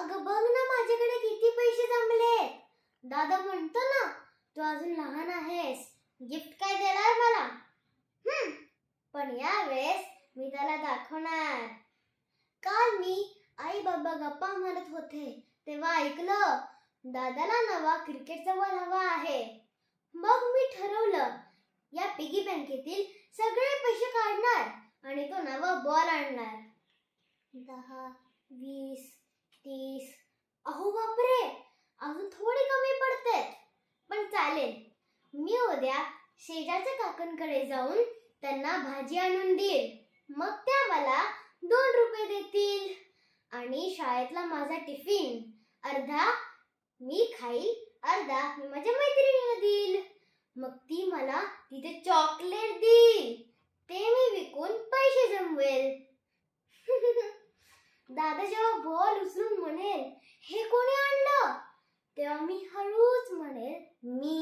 अगं बघ ना माझ्याकडे किती पैसे जमलेत. दादा म्हणतो ना तू अजून लहान आहेस, गिफ्ट काय देणार मला. पण यावेळेस मी त्याला दाखवणार. काल मी आई बाबा गप्पा मारत होते तेव्हा ऐकलं दादाला नवा क्रिकेटचा बॉल हवा आहे. मग मी ठरवलं या पिगी बँकेतील सगळे पैसे काढणार आणि तो नवा बॉल आणणार. 10, 20, 30. अहो बापरे, अजून थोडी कमी पडतेत. पण चालेल, मी उद्या शेजारच्या काकांकडे जाऊन त्यांना भाजी आणून देईल. मग त्या मला 2 रुपये देतील आणि शाळेतला माझा टिफिन अर्धा मी खाईल, अर्धा मी माझ्या मैत्रिणीला देईल. मग ती मला तिथे चॉकलेट देईल, ते मी विकून पैसे जमवेल. दादा जेव्हा बॉल उचलून म्हणेल हे कोणी आणलं, तेव्हा मी हळूच म्हणेल मी.